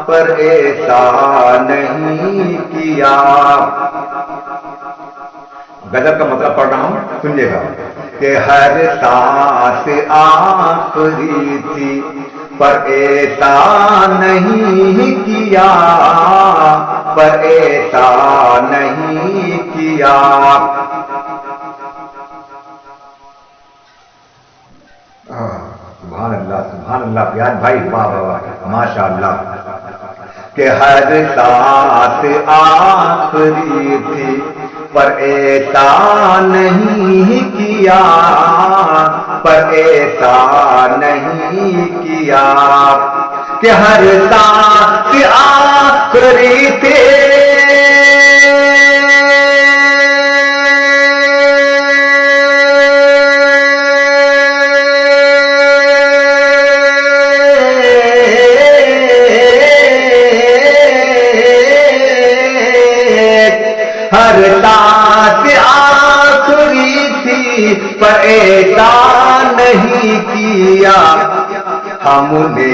پر ایسا نہیں کیا. غزل کا مطلب پڑھ رہا ہوں، سنیے گا. کہ ہر سانس آخری تھی پر ایسا نہیں کیا، پر ایسا نہیں کیا. سبحان اللہ سبحان اللہ. پیار بھائی واہ واہ واہ ماشاء اللہ. کہ ہر سانس آخری تھی پر ایسا نہیں کیا، پر ایسا نہیں کیا. کہ ہر سانس آخری تھی ہر سانس آخری تھی پر ایسا نہیں کیا. ہم نے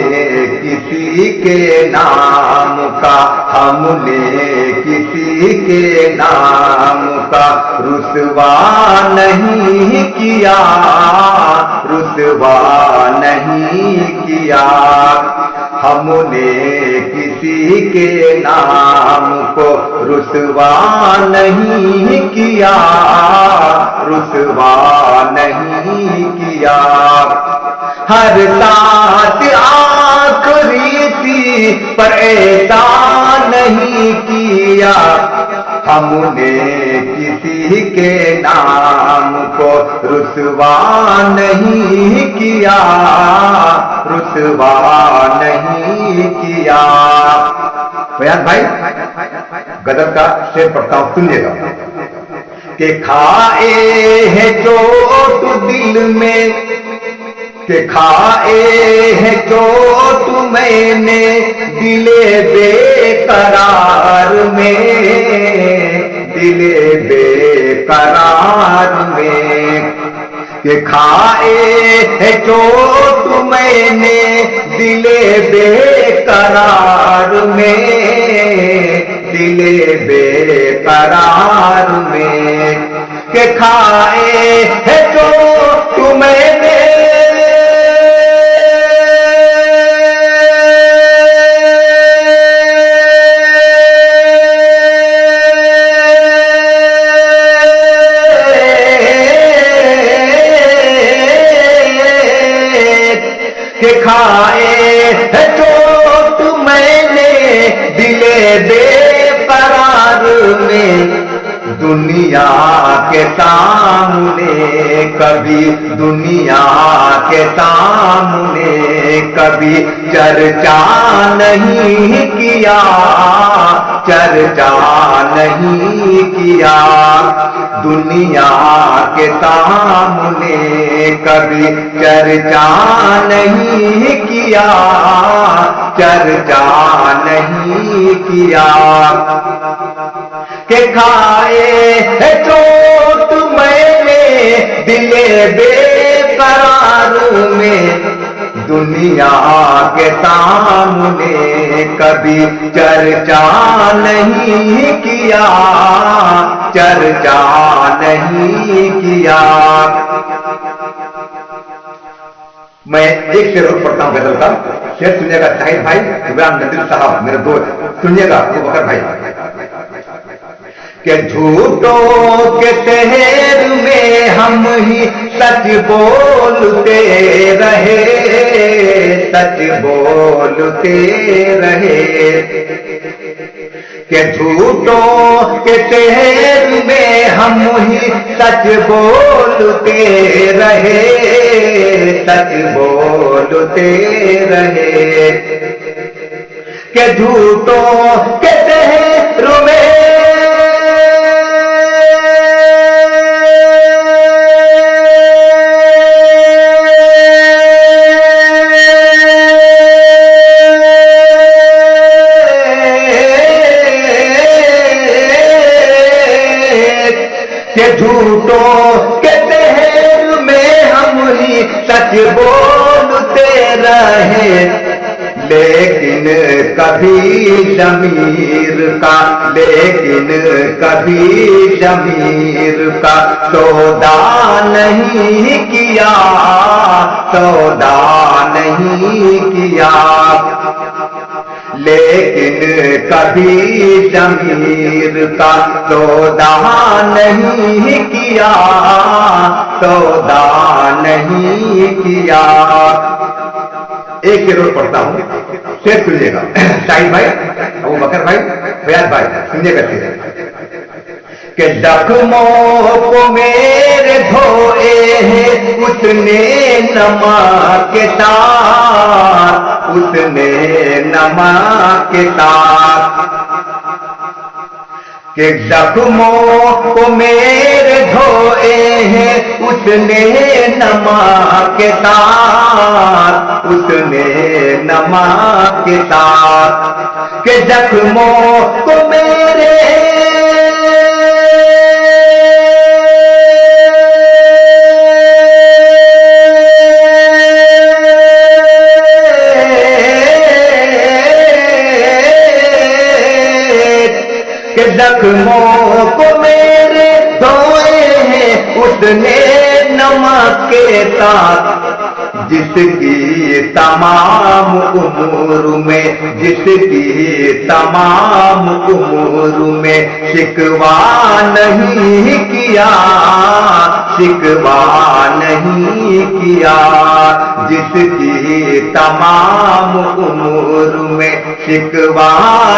کسی کے نام کا، ہم نے کسی کے نام کا رسوا نہیں کیا، رسوا نہیں کیا. ہم نے کسی کے نام کو رسوا نہیں کیا، رسوا نہیں کیا. ہر سانس آخری تھی پر ایسا نہیں کیا. ہم نے کسی کے نام کو رسوا نہیں کیا، رسوا نہیں کیا. بیان بھائی غزل کا شعر پڑھتا ہوں، سنیے گا. کہ کھائے ہے چوٹ دل میں، کہ کھائے ہے چوٹ میں نے دل بے قرار میں، دل بے قرار میں. کہ کھائے ہے چوٹ میں نے دل بے قرار میں، دل بے قرار میں. کہ کھائے ہے چوٹ میں نے کہ کھائے ہے چوٹ میں نے دل بے قرار میں. دنیا کے سامنے کبھی، دنیا کے سامنے کبھی چرچا نہیں کیا، چرچا نہیں کیا. دنیا کے سامنے کبھی چرچا نہیں کیا، چرچا نہیں کیا. کہ کھائے ہے چوٹ میں نے دل بے قرار میں. دنیا کے سامنے کبھی چرچا نہیں کیا، چرچا نہیں کیا. میں ایک شعر پڑھتا ہوں غزل کا. شعر سنیے گا شاہد بھائی عمران ندیم صاحب میرے دوست، سنیے گا ابو بکر بھائی. کہ جھوٹوں کے شہر میں ہم ہی سچ بولتے رہے، سچ بولتے رہے. کہ جھوٹوں کے شہر میں ہم ہی سچ بولتے رہے، سچ بولتے رہے. کہ جھوٹوں کے شہر میں کہ جھوٹوں کے شہر میں ہم ہی سچ بولتے رہے. لیکن لیکن کبھی ضمیر کا سودا نہیں کیا لیکن کبھی ضمیر کا سودا نہیں کیا ایک شعر اور پڑھتا ہوں، شعر سنیے گا، شاہد بھائی، ابو بکر بھائی، فیاض بھائی، سنیے گا شعر کہ زخموں کو میرے دھوئے ہیں اس نے نمک کے ساتھ، کہ زخموں کو میرے دھوئے ہیں اس نے نمک کے ساتھ، کہ زخموں کو میرے زخموں کو میرے دھوئے ہیں اس نے نمک کے ساتھ، جس کی تمام عمر میں شکوہ نہیں کیا، جس کی تمام عمر میں شکوہ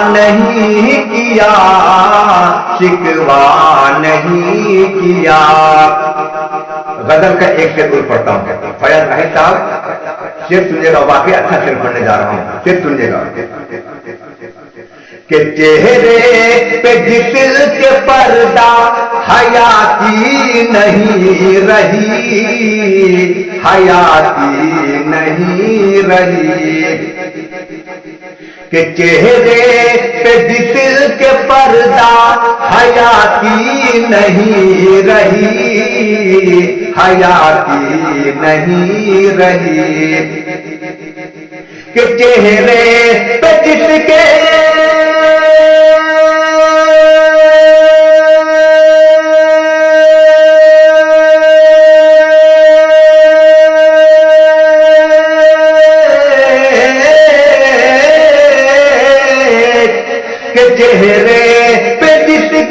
نہیں کیا، غزل کا ایک شعر پڑھتا ہوں، فیاض راہی صاحب شعر سنیے گا، واقعی اچھا شعر پڑھنے جا رہا ہوں، شعر سنیے گا کہ چہرے پہ جس کے پردہ حیا کی نہیں رہی، کہ چہرے پہ جس کے پردہ حیا کی نہیں رہی، کہ چہرے پہ جس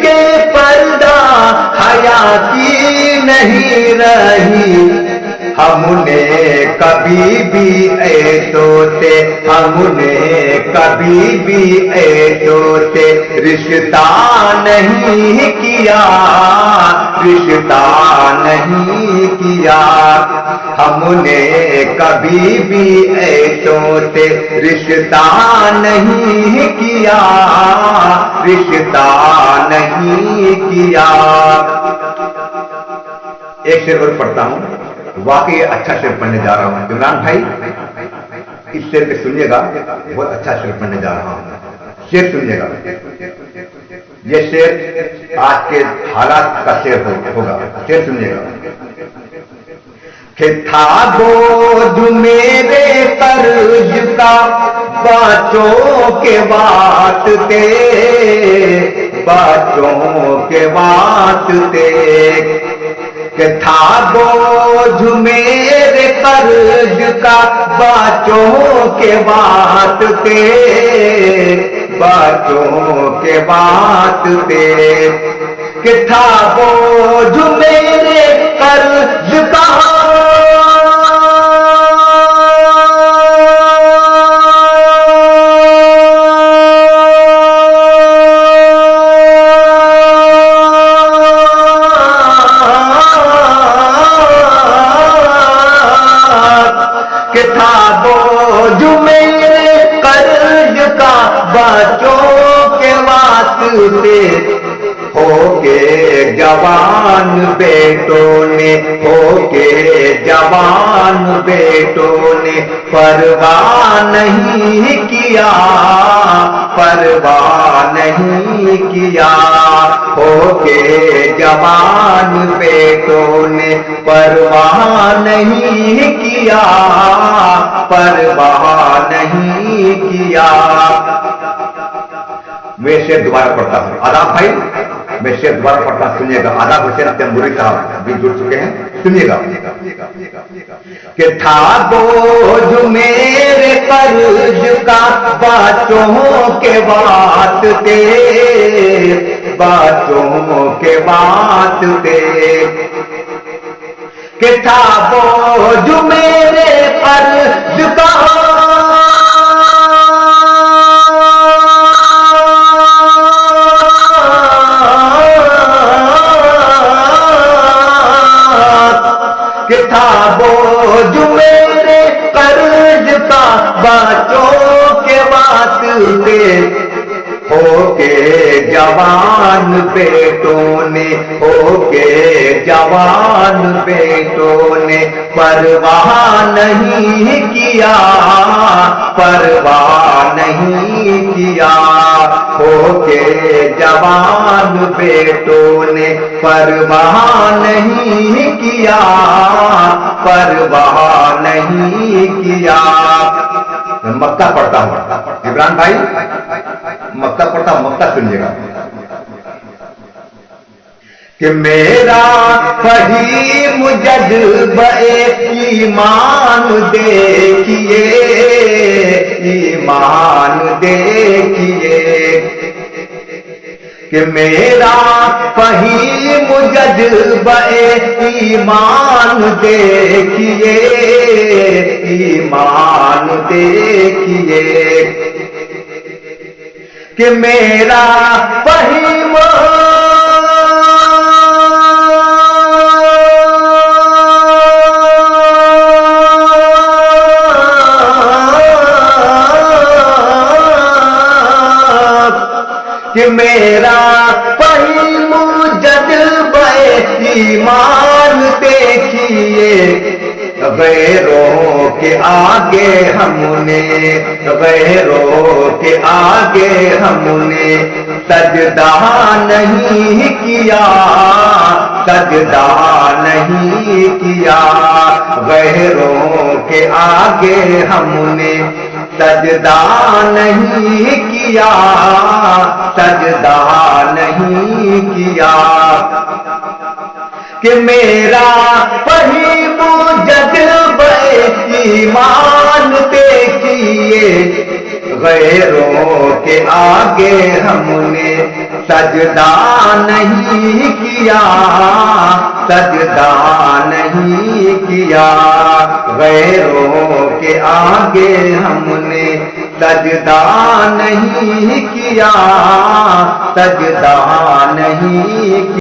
کے پردہ حیا کی نہیں رہی، ہم نے کبھی بھی ایسوں سے رشتہ نہیں کیا، ہم نے کبھی بھی ایسوں سے رشتہ نہیں کیا، ایک شعر اور پڑھتا ہوں، واقعی اچھا شعر پڑھنے جا رہا ہوں، عمران بھائی اس شعر پہ سنیے گا، بہت اچھا شعر پڑھنے جا رہا ہوں، شعر سنیے گا، یہ شعر آج کے حالات کا شعر ہوگا، شعر سنیے گا کہ تھا بوجھ میرے قرض کا بچوں کے واسطے، کہ تھا بوجھ میرے قرض کا بچوں کے واسطے، کہ تھا بوجھ میرے قرض کا بچوں کے واسطے، ہو کے جوان بیٹوں نے پرواہ نہیں کیا، پرواہ نہیں کیا، ہو کے جوان بیٹوں نے پرواہ نہیں کیا، پرواہ نہیں کیا۔ میں شعر دوبارہ پڑھتا ہوں، آداب بھائی میں شعر دوبارہ پڑھتا ہوں، سنیے گا۔ آداب حسین تیموری صاحب بھی جڑ چکے ہیں، سنیے گا۔ کہ تھا بوجھ میرے قرض کا باتوں کے واسطے، باتوں کے واسطے، کہ تھا بوجھ میرے قرض کا بوجھ میرے قرض کا بچوں کے واسطے، ہو کے جوان بیٹوں نے، ہو کے جوان بیٹوں نے پرواہ نہیں کیا، پرواہ نہیں کیا، ہو کے جوان بیٹوں نے پرواہ نہیں کیا، پرواہ نہیں کیا۔ مکہ پڑھتا ہوں، عمران بھائی مکہ پڑھتا ہوں، مکہ سنیے گا۔ کہ میرا فہیم جذبہ ایمان دیکھیے، ایمان دیکھیے، کہ میرا فہیم جذبہ ایمان دیکھیے، ایمان دیکھیے، کہ میرا فہیم کہ میرا فہیم جذبہ ایمان دیکھیے، غیروں کے آگے ہم نے، غیروں کے آگے ہم نے سجدہ نہیں کیا، سجدہ نہیں کیا، غیروں کے آگے ہم نے سجدہ نہیں کیا، سجدہ نہیں کیا، کہ میرا فہیم جذبہ ایمان دیکھیے، غیروں کے آگے ہم نے سجدہ نہیں کیا، سجدہ نہیں کیا، غیروں کے آگے ہم نے سجدہ نہیں کیا، سجدہ نہیں کیا۔